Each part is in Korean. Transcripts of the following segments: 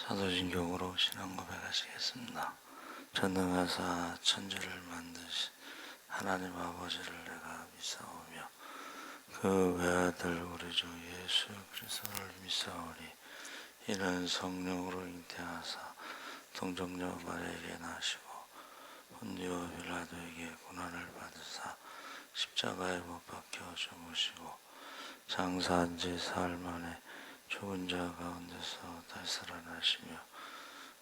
사도신경으로 신앙 고백하시겠습니다. 전능하사 천지를 만드신 하나님 아버지를 내가 믿사오며 그 외아들 우리 주 예수 그리스도를 믿사오니 이는 성령으로 잉태하사 동정녀 마리아에게 나시고 본디오 빌라도에게 고난을 받으사 십자가에 못 박혀 죽으시고 장사한 지 사흘 만에 죽은 자 가운데서 다시 살아나시며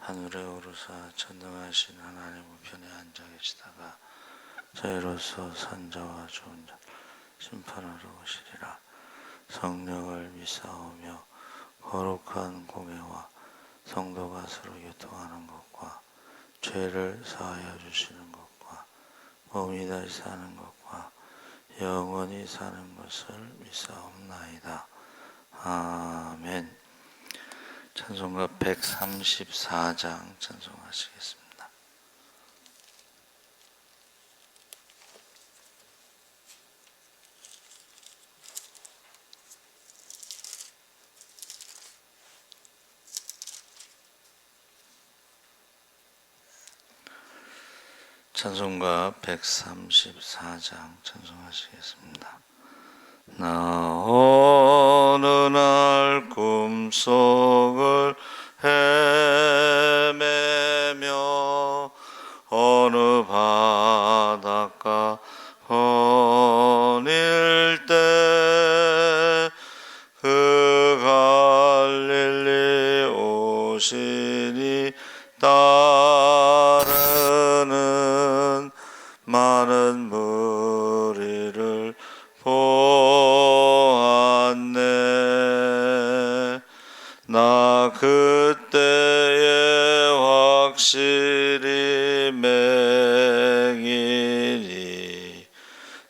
하늘에 오르사 전능하신 하나님 우편에 앉아 계시다가 저희로서 산자와 죽은 자 심판하러 오시리라. 성령을 믿사오며 거룩한 공예와 성도가 서로 교통하는 것과 죄를 사하여 주시는 것과 몸이 다시 사는 것과 영원히 사는 것을 믿사옵나이다. 아멘. 찬송가 134장 찬송하시겠습니다. 찬송가 134장 찬송하시겠습니다. 나 어느 날 꿈속을 헤매며 어느 바닷가 거닐 때 그 갈릴리 오시니 따르는 많은 무리를 보았네. 나 그때에 확실히 맹인이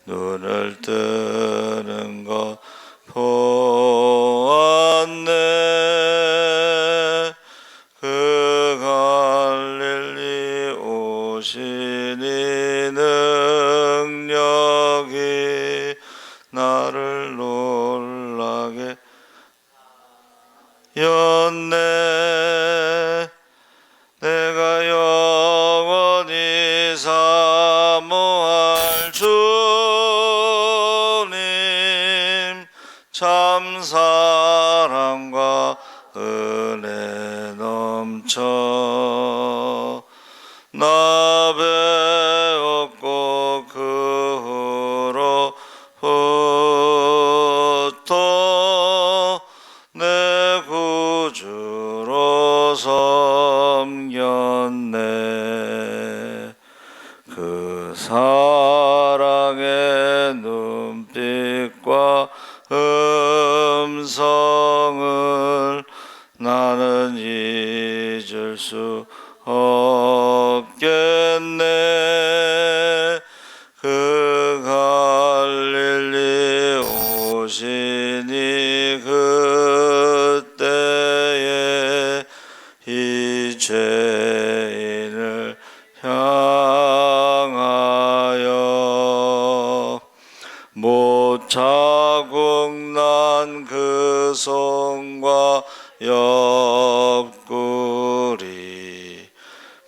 눈을 뜨는 것 보았네. 그 갈릴리 오시니 능력이 나를 놀라게 였네. 내가 영원히 사모할 주님 참 사랑과 은혜 넘쳐 나 배웠고 그 후로부터 내 구주로 섬겼네. 그 사랑의 눈빛과 음성을 나는 잊을 수 없겠네. 그 갈릴리 오시니 그때에 이 죄인을 향하여 못 자국 난 그 손과 옆구리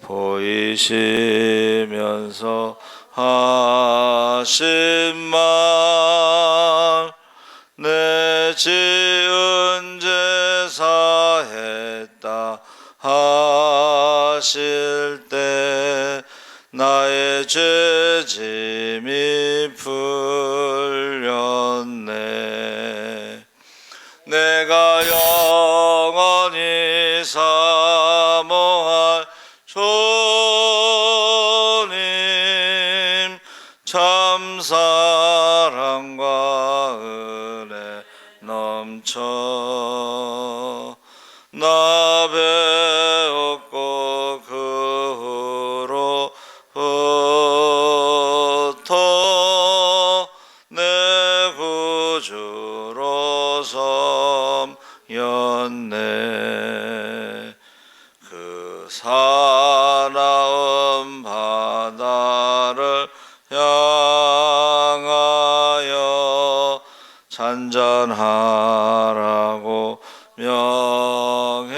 보이시면서 하신 말 내 지은 죄 사했다 하실 때 나의 죄짐이 풀렸네. 내가 영원히 사모할 주님 참 사랑과 은혜 넘쳐 나 배웠고 그 후로부터 내 구주로 섬겼네. 그 사나운 바다를 향하여 잔잔하라고 명했네.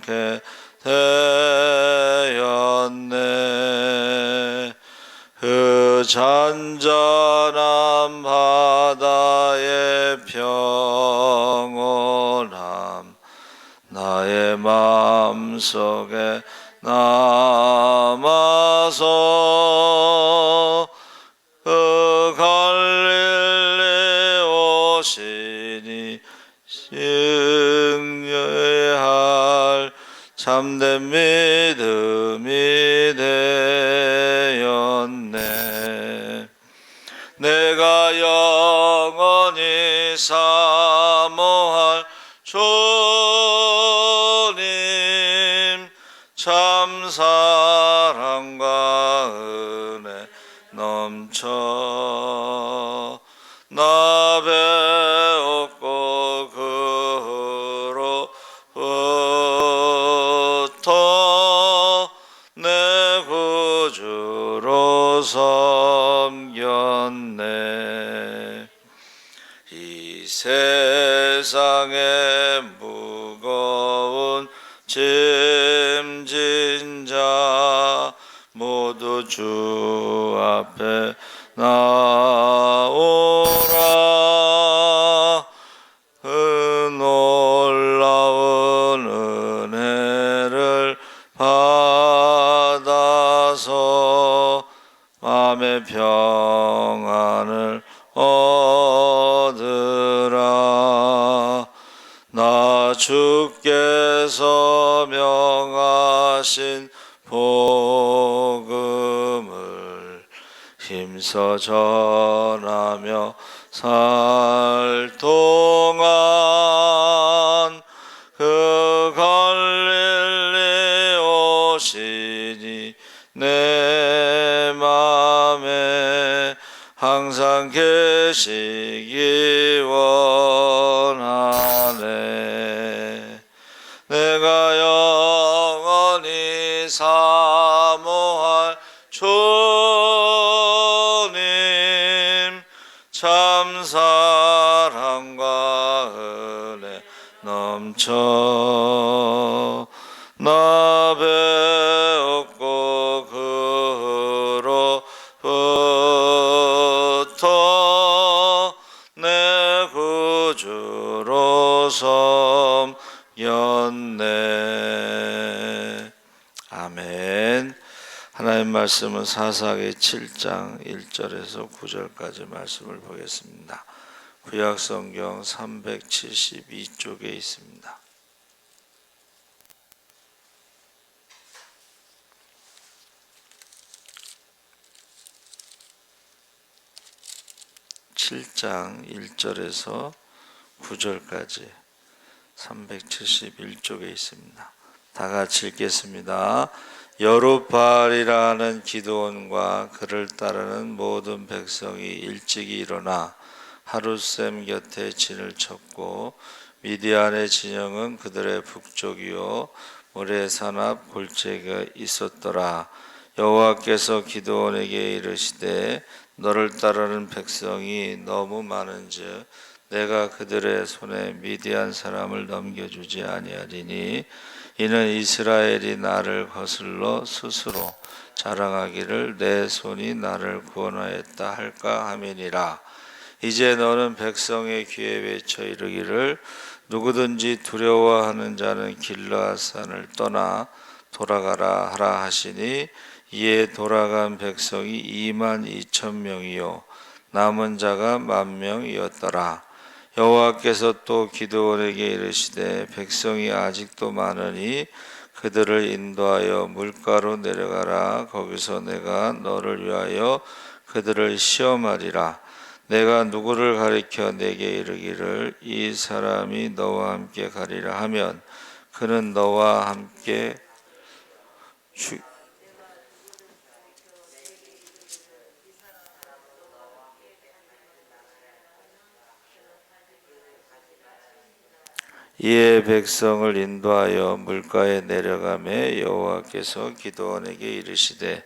않게 되었네. 그 잔잔한 바다의 평온함 나의 마음속에 남아서 그 갈릴리 오시니 승리할 참된 믿음이 되었네. 내가 영원히 사모할 주님 참 사랑과 은혜 넘쳐 나 배웠고 그로부터 내 구주로 섬겼네. 이 세상에 무거운 짐진 자 모두 주 앞에 나오라. 그 놀라운 은혜를 받아서 마음의 평안을 얻으라. 나 주께서 명하신 복음을 힘써 전하며 살 동안 그 갈릴리 오시니 내 맘에 항상 계시기 원하네. 내가 영원히 사모할 주님 참 사랑과 은혜 넘쳐 나 배웠고 그로부터 내 구주로 섬겼네. 아멘. 하나님 말씀은 사사기 7장 1절에서 9절까지 말씀을 보겠습니다. 구약성경 372쪽에 있습니다. (7장) 1절에서 9절까지 371쪽에 있습니다. 다 같이 읽겠습니다. 여룻바알이라는 기드온과 그를 따르는 모든 백성이 일찍이 일어나 하룻샘 곁에 진을 쳤고 미디안의 진영은 그들의 북쪽이요 모래산 앞 골짜기가 있었더라. 여호와께서 기드온에게 이르시되 너를 따르는 백성이 너무 많은즉 내가 그들의 손에 미디안 사람을 넘겨주지 아니하리니 이는 이스라엘이 나를 거슬러 스스로 자랑하기를 내 손이 나를 구원하였다 할까 함이니라. 이제 너는 백성의 귀에 외쳐 이르기를 누구든지 두려워하는 자는 길르앗산을 떠나 돌아가라 하라 하시니 이에 돌아간 백성이 22,000명이요 남은 자가 10,000명이었더라. 여호와께서 또 기드온에게 이르시되 백성이 아직도 많으니 그들을 인도하여 물가로 내려가라. 거기서 내가 너를 위하여 그들을 시험하리라. 내가 누구를 가리켜 내게 이르기를 이 사람이 너와 함께 가리라 하면 그는 너와 함께 이에 백성을 인도하여 물가에 내려가매 여호와께서 기드온에게 이르시되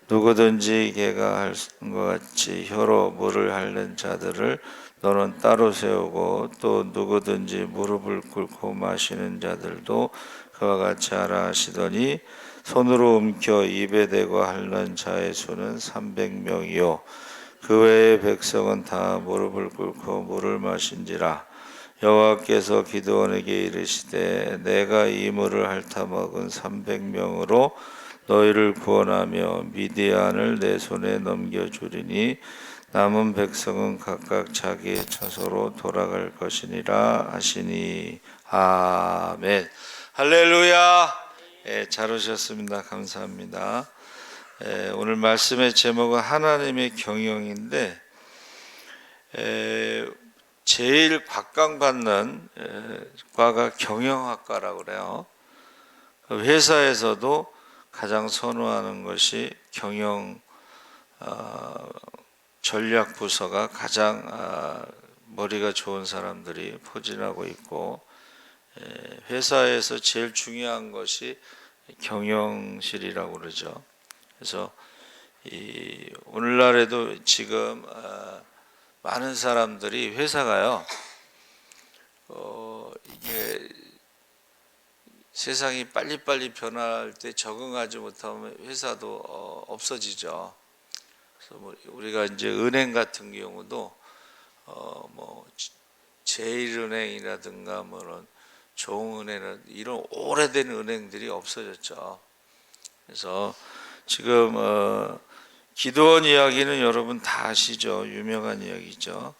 누구든지 개가 할 것 같이 혀로 물을 핥는 자들을 너는 따로 세우고 또 누구든지 무릎을 꿇고 마시는 자들도 그와 같이 하라 하시더니 손으로 움켜 입에 대고 핥는 자의 수는 300명이요 그 외의 백성은 다 무릎을 꿇고 물을 마신지라. 여호와께서 기드온에게 이르시되 내가 이 물을 핥아 먹은 300명으로 너희를 구원하며 미디안을 내 손에 넘겨주리니 남은 백성은 각각 자기의 처소로 돌아갈 것이니라 하시니. 아멘. 할렐루야. 잘 오셨습니다. 감사합니다. 오늘 말씀의 제목은 하나님의 경영인데 제일 각광받는 과가 경영학과라고 그래요. 회사에서도 가장 선호하는 것이 경영 전략 부서가 가장 머리가 좋은 사람들이 포진하고 있고, 회사에서 제일 중요한 것이 경영실이라고 그러죠. 그래서 오늘날에도 지금 많은 사람들이 회사가요, 이게 세상이 빨리빨리 변할 때 적응하지 못하면 회사도 없어지죠. 그래서 뭐 우리가 이제 은행 같은 경우도 뭐 제일은행이라든가 뭐는 종은행 이런 오래된 은행들이 없어졌죠. 그래서 지금 기드온 이야기는 여러분 다 아시죠? 유명한 이야기죠.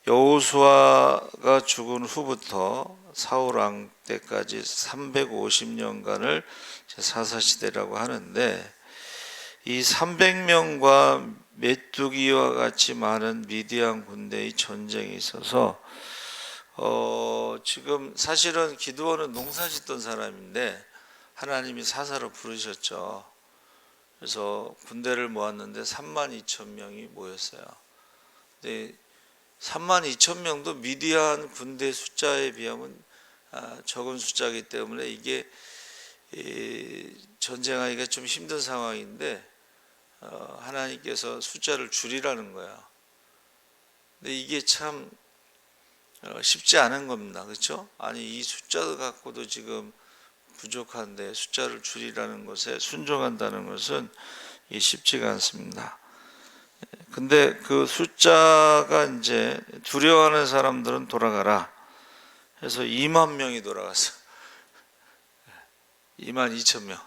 여호수아가 죽은 후부터 사울 왕 때까지 350년간을 사사시대라고 하는데, 이 300명과 메뚜기와 같이 많은 미디안 군대의 전쟁이 있어서 지금 사실은 기드온은 농사짓던 사람인데 하나님이 사사로 부르셨죠. 그래서 군대를 모았는데 32,000명이 모였어요. 근데 32,000명도 미디안 군대 숫자에 비하면 적은 숫자이기 때문에 이게 전쟁하기가 좀 힘든 상황인데 하나님께서 숫자를 줄이라는 거야. 근데 이게 참 쉽지 않은 겁니다. 그렇죠? 아니 이 숫자 갖고도 지금 부족한데 숫자를 줄이라는 것에 순종한다는 것은 쉽지가 않습니다. 근데 그 숫자가 이제 두려워하는 사람들은 돌아가라 해서 2만 명이 돌아갔어. 22,000명.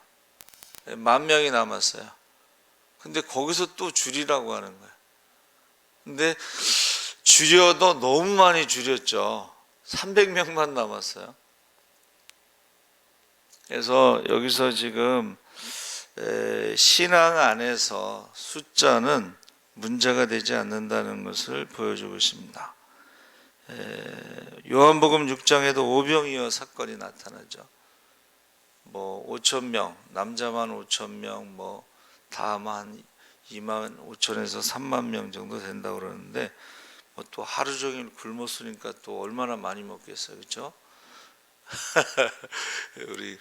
10,000명이 남았어요. 근데 거기서 또 줄이라고 하는 거예요. 근데 줄여도 너무 많이 줄였죠. 300명만 남았어요. 그래서 여기서 지금 신앙 안에서 숫자는 문제가 되지 않는다는 것을 보여주고 있습니다. 요한복음 6장에도 오병이어 사건이 나타나죠. 뭐 5,000명, 남자만 5,000명, 뭐 다만 25,000에서 3만 명 정도 된다고 그러는데, 뭐 또 하루 종일 굶었으니까 또 얼마나 많이 먹겠어요, 그렇죠? 우리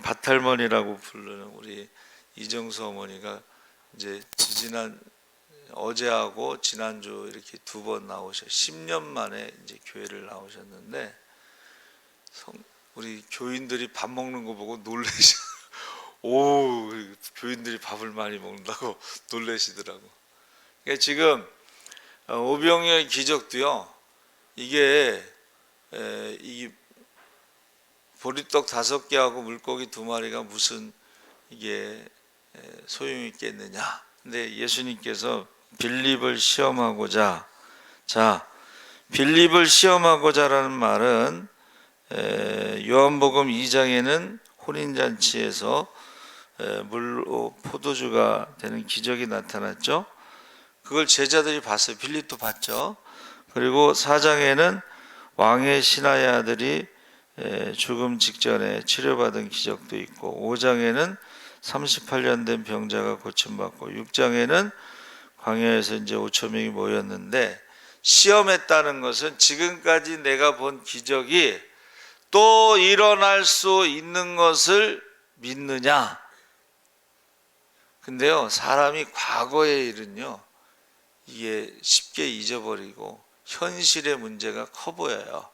밭할머니라고 부르는 우리 이정수 어머니가 이제 어제하고 지난주 이렇게 2번 나오셔 10년 만에 이제 교회를 나오셨는데, 우리 교인들이 밥 먹는 거 보고 놀라시. 오, 교인들이 밥을 많이 먹는다고 놀라시더라고. 그러니까 지금 오병이어의 기적도요, 이게 이 보리떡 5개하고 물고기 2마리가 무슨 이게 소용이 있겠느냐. 근데 예수님께서 빌립을 시험하고자, 빌립을 시험하고자라는 말은 요한복음 2장에는 혼인잔치에서 물로 포도주가 되는 기적이 나타났죠. 그걸 제자들이 봤어요. 빌립도 봤죠. 그리고 4장에는 왕의 신하의 아들이 죽음 직전에 치료받은 기적도 있고, 5장에는 38년 된 병자가 고침받고, 6장에는 광야에서 이제 5,000명이 모였는데, 시험했다는 것은 지금까지 내가 본 기적이 또 일어날 수 있는 것을 믿느냐. 근데요, 사람이 과거의 일은요, 이게 쉽게 잊어버리고 현실의 문제가 커 보여요.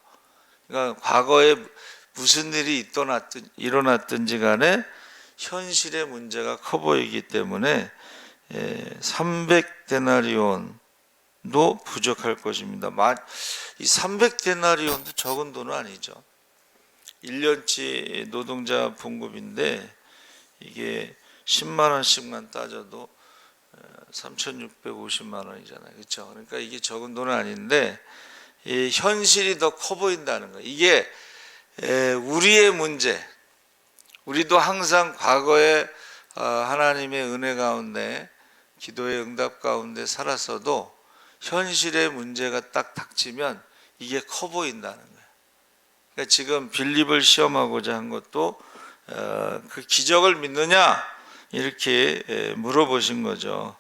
그러니까 과거에 무슨 일이 일어났든지 간에 현실의 문제가 커 보이기 때문에 300데나리온도 부족할 것입니다. 이 300데나리온도 적은 돈은 아니죠. 1년치 노동자 봉급인데 이게 10만 원씩만 따져도 3,650만 원이잖아요. 그렇죠? 그러니까 이게 적은 돈은 아닌데 이 현실이 더 커 보인다는 거예요. 이게 우리의 문제. 우리도 항상 과거에 하나님의 은혜 가운데 기도의 응답 가운데 살았어도 현실의 문제가 딱 닥치면 이게 커 보인다는 거예요. 그러니까 지금 빌립을 시험하고자 한 것도 그 기적을 믿느냐 이렇게 물어보신 거죠.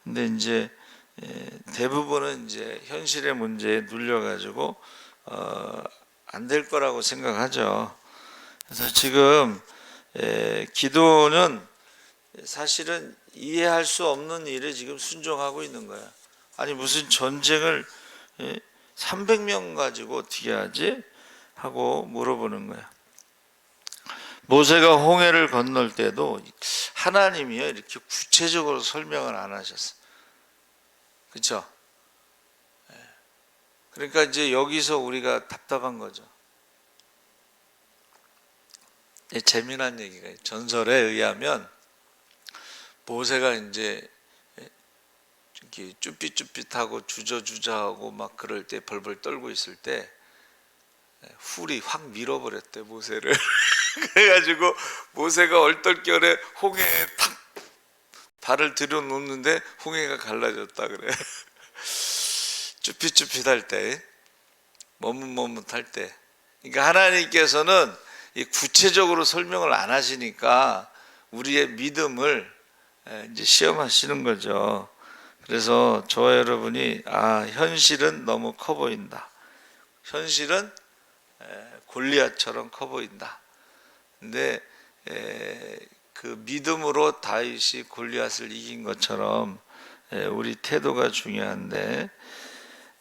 근데 이제 대부분은 이제 현실의 문제에 눌려가지고 안 될 거라고 생각하죠. 그래서 지금 기도는 사실은 이해할 수 없는 일에 지금 순종하고 있는 거야. 아니 무슨 전쟁을 300명 가지고 어떻게 하지? 하고 물어보는 거야. 모세가 홍해를 건널 때도 하나님이요 이렇게 구체적으로 설명을 안 하셨어. 그렇죠? 그러니까 이제 여기서 우리가 답답한 거죠. 재미난 얘기가 전설에 의하면 모세가 이제 이렇게 쭈삣쭈삣하고 주저주저하고 막 그럴 때 벌벌 떨고 있을 때 훌이 확 밀어버렸대 모세를. 그래가지고 모세가 얼떨결에 홍해에 탁 발을 들여놓는데 홍해가 갈라졌다 그래. 쭈삣쭈삣할 때, 머뭇머뭇할 때. 그러니까 하나님께서는 이 구체적으로 설명을 안 하시니까 우리의 믿음을 이제 시험하시는 거죠. 그래서 저와 여러분이 현실은 너무 커 보인다. 현실은 골리앗처럼 커 보인다. 근데 그 믿음으로 다윗이 골리앗을 이긴 것처럼 우리 태도가 중요한데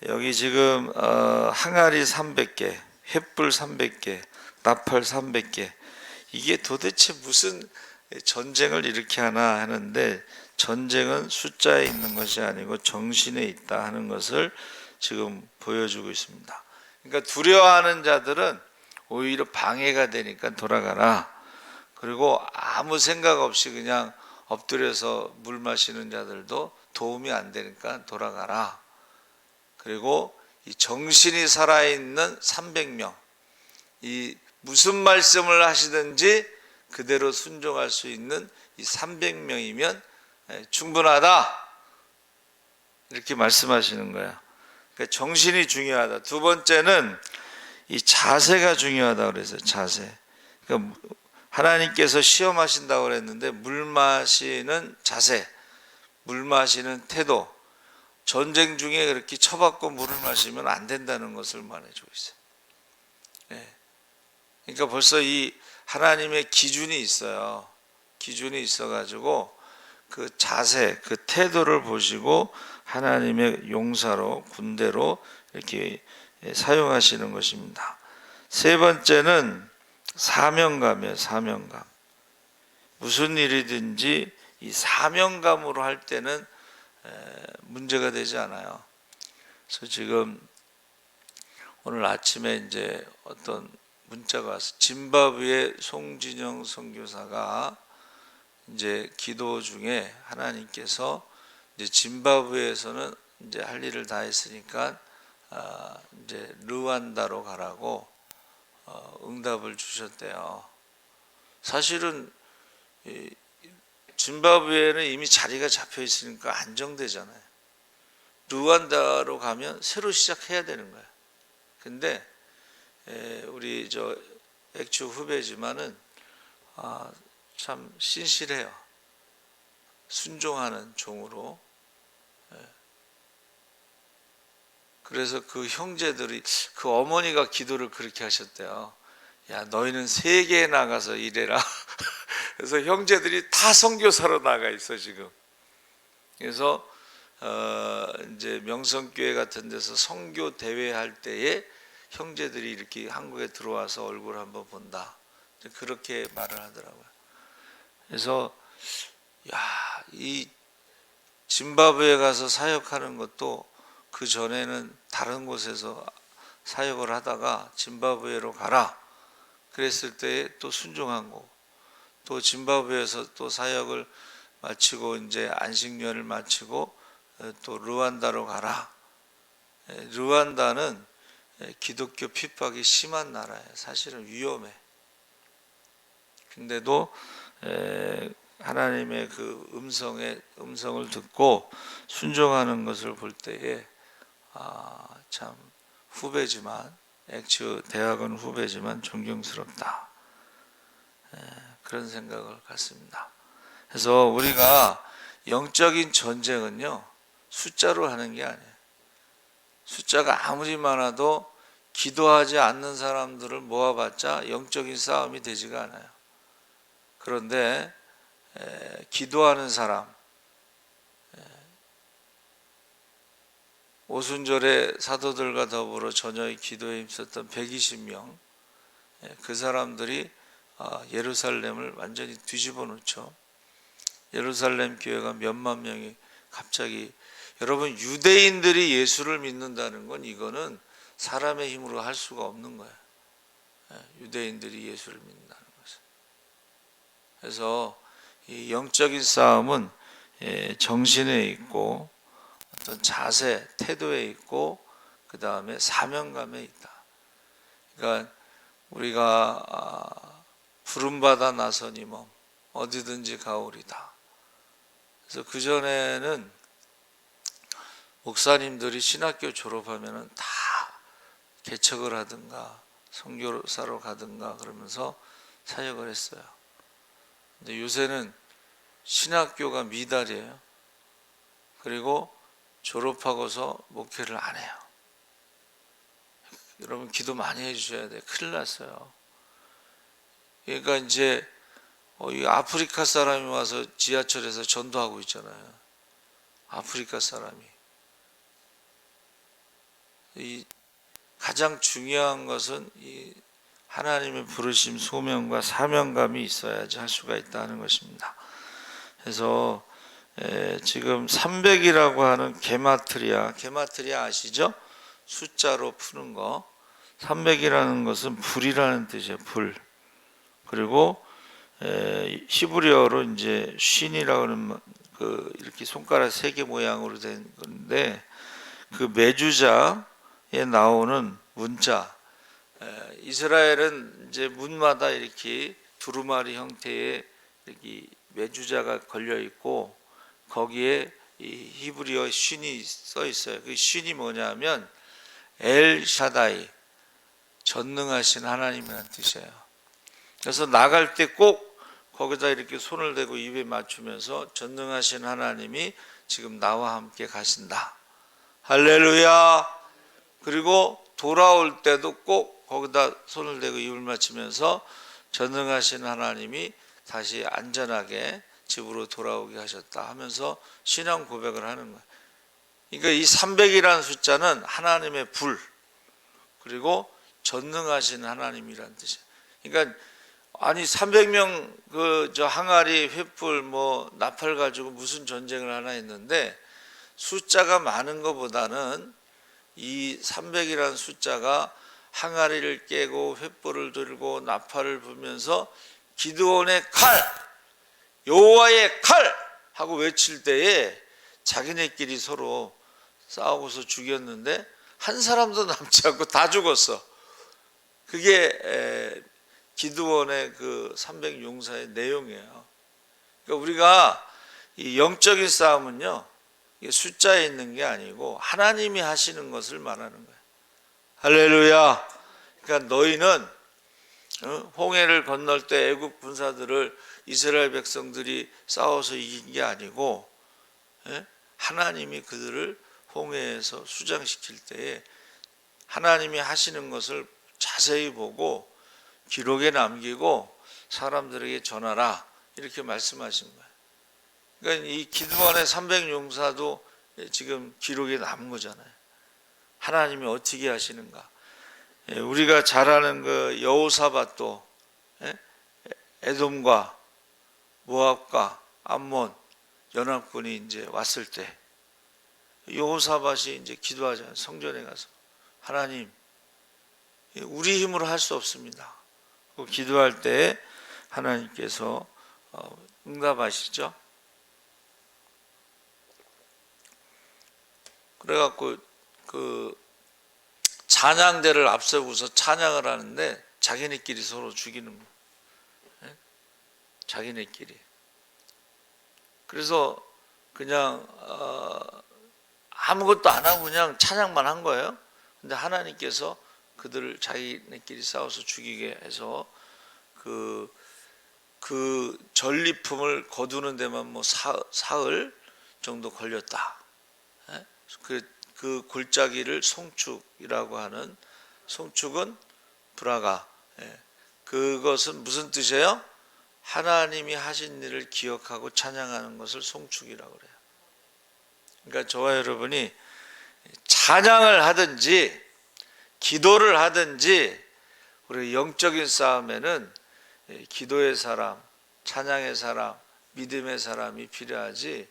여기 지금 항아리 300개, 횃불 300개, 나팔 300개 이게 도대체 무슨 전쟁을 이렇게 하나 하는데 전쟁은 숫자에 있는 것이 아니고 정신에 있다 하는 것을 지금 보여주고 있습니다. 그러니까 두려워하는 자들은 오히려 방해가 되니까 돌아가라. 그리고 아무 생각 없이 그냥 엎드려서 물 마시는 자들도 도움이 안 되니까 돌아가라. 그리고 이 정신이 살아있는 300명, 이 무슨 말씀을 하시든지 그대로 순종할 수 있는 이 300명이면 충분하다. 이렇게 말씀하시는 거야. 그러니까 정신이 중요하다. 두 번째는 이 자세가 중요하다고 그래서 자세. 그러니까 하나님께서 시험하신다고 그랬는데 물 마시는 자세, 물 마시는 태도. 전쟁 중에 그렇게 쳐박고 물을 마시면 안 된다는 것을 말해주고 있어요. 그러니까 벌써 이 하나님의 기준이 있어요. 기준이 있어가지고 그 자세, 그 태도를 보시고 하나님의 용사로, 군대로 이렇게 사용하시는 것입니다. 세 번째는 사명감이에요. 사명감. 무슨 일이든지 이 사명감으로 할 때는 문제가 되지 않아요. 그래서 지금 오늘 아침에 이제 어떤 문자가 와서 짐바브웨 송진영 선교사가 이제 기도 중에 하나님께서 이제 짐바브웨에서는 이제 할 일을 다 했으니까 이제 르완다로 가라고 응답을 주셨대요. 사실은 짐바브웨는 이미 자리가 잡혀 있으니까 안정되잖아요. 르완다로 가면 새로 시작해야 되는 거예요. 근데 우리 저 액추 후배지만은 참 신실해요. 순종하는 종으로. 그래서 그 형제들이 그 어머니가 기도를 그렇게 하셨대요. 야, 너희는 세계에 나가서 일해라. 그래서 형제들이 다 선교사로 나가 있어 지금. 그래서 이제 명성교회 같은 데서 선교 대회 할 때에 형제들이 이렇게 한국에 들어와서 얼굴 한번 본다. 그렇게 말을 하더라고요. 그래서 이 짐바브웨에 가서 사역하는 것도 그 전에는 다른 곳에서 사역을 하다가 짐바브웨로 가라 그랬을 때 또 순종한 거고, 또 짐바브웨에서 또 사역을 마치고 이제 안식년을 마치고 또 르완다로 가라. 르완다는 기독교 핍박이 심한 나라예요. 사실은 위험해. 근데도 하나님의 그 음성을 듣고 순종하는 것을 볼 때에 참 후배지만, 엑츠 대학원 후배지만 존경스럽다, 그런 생각을 갖습니다. 그래서 우리가 영적인 전쟁은요 숫자로 하는 게 아니에요. 숫자가 아무리 많아도 기도하지 않는 사람들을 모아봤자 영적인 싸움이 되지가 않아요. 그런데 기도하는 사람, 오순절에 사도들과 더불어 저녁 기도에 힘썼던 120명, 그 사람들이 예루살렘을 완전히 뒤집어 놓죠. 예루살렘 교회가 몇만 명이 갑자기, 여러분 유대인들이 예수를 믿는다는 건 이거는 사람의 힘으로 할 수가 없는 거예요. 유대인들이 예수를 믿는다는 것은. 그래서 이 영적인 싸움은 정신에 있고 어떤 자세, 태도에 있고 그 다음에 사명감에 있다. 그러니까 우리가 부름받아 나서니 몸 어디든지 가오리다. 그래서 그전에는 목사님들이 신학교 졸업하면 다 개척을 하든가 선교사로 가든가 그러면서 사역을 했어요. 근데 요새는 신학교가 미달이에요. 그리고 졸업하고서 목회를 안 해요. 여러분 기도 많이 해주셔야 돼요. 큰일 났어요. 그러니까 이제 이 아프리카 사람이 와서 지하철에서 전도하고 있잖아요. 아프리카 사람이. 이 가장 중요한 것은 이 하나님의 부르심, 소명과 사명감이 있어야지 할 수가 있다는 것입니다. 그래서 지금 300이라고 하는 게마트리아 아시죠? 숫자로 푸는 거. 300이라는 것은 불이라는 뜻이에요. 불. 그리고 히브리어로 이제 쉰이라고 하는 그 이렇게 손가락 3개 모양으로 된 건데, 그 메주자에 나오는 문자, 이스라엘은 이제 문마다 이렇게 두루마리 형태의 이렇게 메주자가 걸려 있고 거기에 이 히브리어 쉰이 써 있어요. 그 쉰이 뭐냐면 엘 샤다이, 전능하신 하나님이라는 뜻이에요. 그래서 나갈 때 꼭 거기다 이렇게 손을 대고 입에 맞추면서 전능하신 하나님이 지금 나와 함께 가신다. 할렐루야. 그리고 돌아올 때도 꼭 거기다 손을 대고 입을 맞추면서 전능하신 하나님이 다시 안전하게 집으로 돌아오게 하셨다 하면서 신앙 고백을 하는 거예요. 그러니까 이 300이라는 숫자는 하나님의 불, 그리고 전능하신 하나님이라는 뜻이에요. 그러니까 아니 300명 저 항아리 횃불 뭐 나팔 가지고 무슨 전쟁을 하나 했는데, 숫자가 많은 것보다는 이 300이라는 숫자가 항아리를 깨고 횃불을 들고 나팔을 불면서 기드온의 칼, 여호와의 칼 하고 외칠 때에 자기네끼리 서로 싸우고서 죽였는데 한 사람도 남지 않고 다 죽었어. 그게 기드온의 그 300용사의 내용이에요. 그러니까 우리가 이 영적인 싸움은요, 숫자에 있는 게 아니고 하나님이 하시는 것을 말하는 거예요. 할렐루야. 그러니까 너희는 홍해를 건널 때 애국 군사들을 이스라엘 백성들이 싸워서 이긴 게 아니고 하나님이 그들을 홍해에서 수장시킬 때에 하나님이 하시는 것을 자세히 보고 기록에 남기고 사람들에게 전하라, 이렇게 말씀하신 거예요. 그러니까 이 기드온의 300용사도 지금 기록에 남은 거잖아요. 하나님이 어떻게 하시는가. 우리가 잘 아는 그 여호사밧도, 에돔과 모압과 암몬 연합군이 이제 왔을 때 여호사밧이 이제 기도하잖아요. 성전에 가서 하나님, 우리 힘으로 할 수 없습니다. 기도할 때 하나님께서 응답하시죠. 그래갖고 그 찬양대를 앞세우고서 찬양을 하는데 자기네끼리 서로 죽이는 거예요. 자기네끼리. 그래서 그냥 아무것도 안 하고 그냥 찬양만 한 거예요. 근데 하나님께서 그들을 자기네끼리 싸워서 죽이게 해서 그 전리품을 거두는 데만 뭐 사흘 정도 걸렸다. 그 골짜기를 송축이라고 하는, 송축은 브라가, 그것은 무슨 뜻이에요? 하나님이 하신 일을 기억하고 찬양하는 것을 송축이라고 그래요. 그러니까 저와 여러분이 찬양을 하든지 기도를 하든지 우리 영적인 싸움에는 기도의 사람, 찬양의 사람, 믿음의 사람이 필요하지,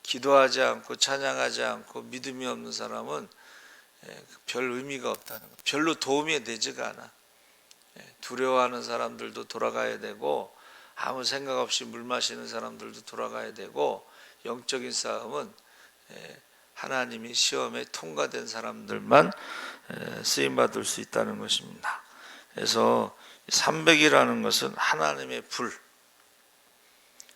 기도하지 않고 찬양하지 않고 믿음이 없는 사람은 별 의미가 없다는 거, 별로 도움이 되지가 않아. 두려워하는 사람들도 돌아가야 되고, 아무 생각 없이 물 마시는 사람들도 돌아가야 되고, 영적인 싸움은 하나님이 시험에 통과된 사람들만 쓰임받을 수 있다는 것입니다. 그래서 300이라는 것은 하나님의 불,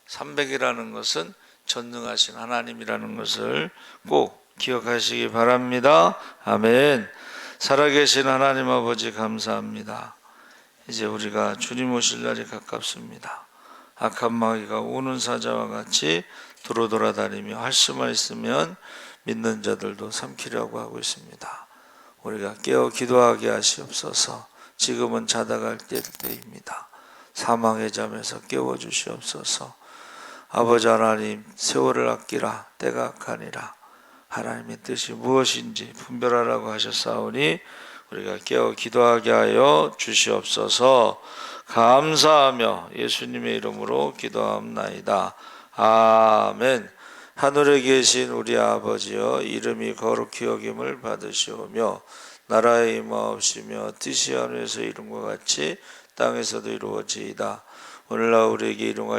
300이라는 것은 전능하신 하나님이라는 것을 꼭 기억하시기 바랍니다. 아멘. 살아계신 하나님 아버지 감사합니다. 이제 우리가 주님 오실 날이 가깝습니다. 악한 마귀가 우는 사자와 같이 돌아다니며 할 수만 있으면 믿는 자들도 삼키려고 하고 있습니다. 우리가 깨어 기도하게 하시옵소서. 지금은 자다갈 때입니다. 사망의 잠에서 깨워주시옵소서. 아버지 하나님, 세월을 아끼라, 때가 악하니라. 하나님의 뜻이 무엇인지 분별하라고 하셨사오니 우리가 깨어 기도하게 하여 주시옵소서. 감사하며 예수님의 이름으로 기도합나이다. 아멘. 하늘에 계신 우리 아버지여, 이름이 거룩히 여김을 받으시오며 나라의 임하옵시며 뜻이 하늘에서 이룬 것 같이 땅에서도 이루어지이다. 오늘날 우리에게 일용할